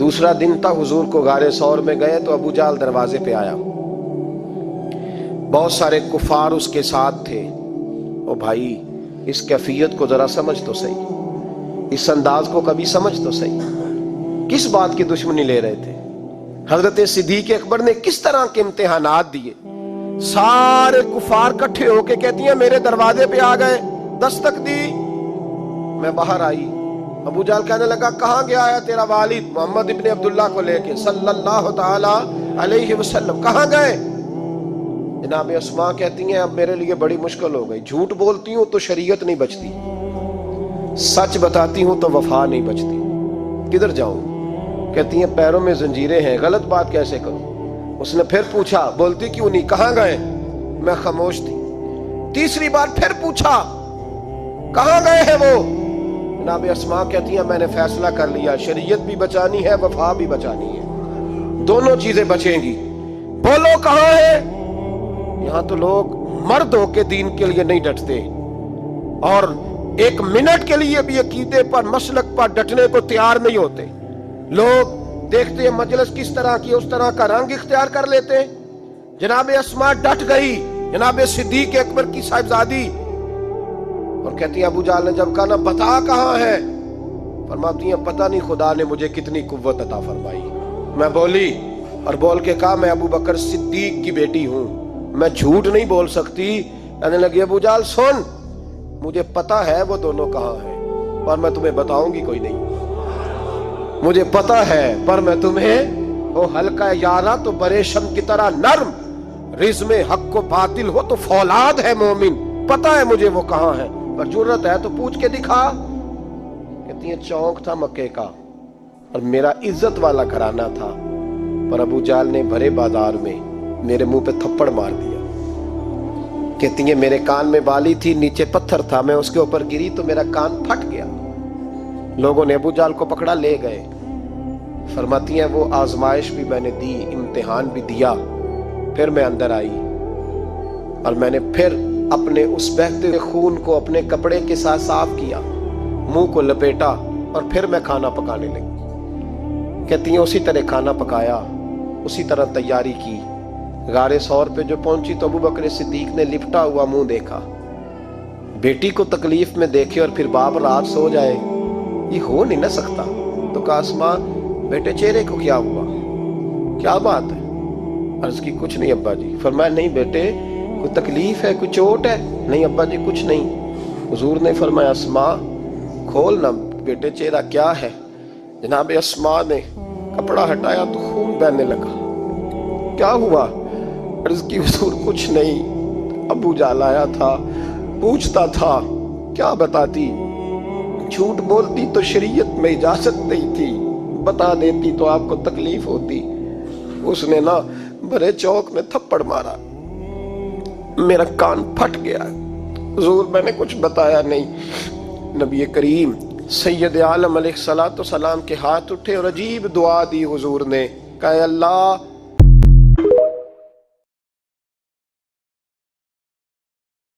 دوسرا دن تھا، حضور کو غار ثور میں گئے تو ابو جہل دروازے پہ آیا، بہت سارے کفار اس کے ساتھ تھے۔ او بھائی اس کیفیت کو ذرا سمجھ تو صحیح، اس انداز کو کبھی سمجھ تو صحیح، کس بات کی دشمنی لے رہے تھے؟ حضرت صدیق اکبر نے کس طرح کے امتحانات دیے؟ سارے کفار کٹھے ہو کے کہتی ہیں میرے دروازے پہ آ گئے، دستک دی، میں باہر آئی۔ ابو جہل کہنے لگا کہاں گیا ہے تیرا والد محمد ابن عبداللہ کو لے کے صلی اللہ تعالی علیہ وسلم، کہاں گئے؟ جناب اسماء کہتی ہیں اب میرے لیے بڑی مشکل ہو گئی، جھوٹ بولتی ہوں تو شریعت نہیں بچتی، سچ بتاتی ہوں تو وفا نہیں بچتی، کدھر جاؤں؟ کہتی ہیں پیروں میں زنجیریں ہیں، غلط بات کیسے کروں؟ اس نے پھر پوچھا بولتی کیوں نہیں، کہاں گئے؟ میں خاموش تھی۔ تیسری بار پھر پوچھا کہاں گئے ہیں وہ؟ جناب اسماء کہتی ہیں میں نے فیصلہ کر لیا، شریعت بھی بچانی ہے وفا بھی بچانی ہے، دونوں چیزیں بچیں گی، بولو کہاں ہے؟ یہاں تو لوگ مرد ہو کے دین کے لیے نہیں ڈٹتے، اور ایک منٹ کے لیے بھی عقیدے پر مسلک پر ڈٹنے کو تیار نہیں ہوتے۔ لوگ دیکھتے ہیں مجلس کس طرح کی، اس طرح کا رنگ اختیار کر لیتے ہیں۔ جناب اسماء ڈٹ گئی، جناب صدیق اکبر کی صاحبزادی، اور کہتی ہیں ابو جہل نے جب کہا نا بتا کہاں ہے، فرماتی ہیں پتہ نہیں خدا نے مجھے کتنی قوت عطا فرمائی، میں بولی اور بول کے کہا میں ابو بکر صدیق کی بیٹی ہوں، میں جھوٹ نہیں بول سکتی۔ کہنے لگی ابو جہل سن، مجھے پتا ہے وہ دونوں کہاں ہیں، پر میں تمہیں بتاؤں گی کوئی نہیں، مجھے پتا ہے پر میں تمہیں، وہ ہلکا یارا تو بریشم کی طرح نرم، رزم حق و باطل ہو تو فولاد ہے مومن، پتا ہے مجھے وہ کہاں ہے، پر جرت ہے تو پوچھ کے دکھا۔ کہتی ہیں چونک تھا مکے کا اور میرا عزت والا گھرانہ تھا، پر ابو جہل نے بھرے بازار میں میرے منہ پہ تھپڑ مار دیا۔ کہتی ہیں میرے کان میں بالی تھی، نیچے پتھر تھا، میں اس کے اوپر گری تو میرا کان پھٹ گیا، لوگوں نے ابو جہل کو پکڑا لے گئے۔ فرماتی ہیں وہ آزمائش بھی میں نے دی، امتحان بھی دیا، پھر میں اندر آئی اور میں نے پھر اپنے اس بہتے خون کو اپنے کپڑے کے ساتھ صاف کیا، منہ کو لپیٹا اور پھر میں کھانا پکانے لگی۔ کہتی ہیں اسی طرح کھانا پکایا، اسی طرح تیاری کی۔ غار ثور پہ جو پہنچی تو ابو بکر صدیق نے لپٹا ہوا منہ دیکھا، بیٹی کو تکلیف میں دیکھے اور پھر باپ رات سو جائے، یہ ہو نہیں نہ سکتا۔ تو کہا اسماء بیٹے چہرے کو کیا ہوا، کیا بات ہے؟ عرض کی کچھ نہیں ابا جی۔ فرمایا نہیں بیٹے کوئی تکلیف ہے، کوئی چوٹ ہے؟ نہیں ابا جی کچھ نہیں۔ حضور نے فرمایا اسماء کھول نہ بیٹے چہرہ کیا ہے؟ جناب اسماء نے کپڑا ہٹایا تو خون بہنے لگا۔ کیا ہوا؟ عرض کی حضور کچھ نہیں، ابو جہل آیا تھا، پوچھتا تھا، کیا بتاتی؟ جھوٹ بولتی تو شریعت میں اجازت نہیں تھی، بتا دیتی تو آپ کو تکلیف ہوتی۔ اس نے نا بڑے چوک میں تھپڑ مارا، میرا کان پھٹ گیا۔ حضور میں نے کچھ بتایا نہیں۔ نبی کریم سید عالم علیہ الصلوۃ والسلام کے ہاتھ اٹھے اور عجیب دعا دی حضور نے، کہا اللہ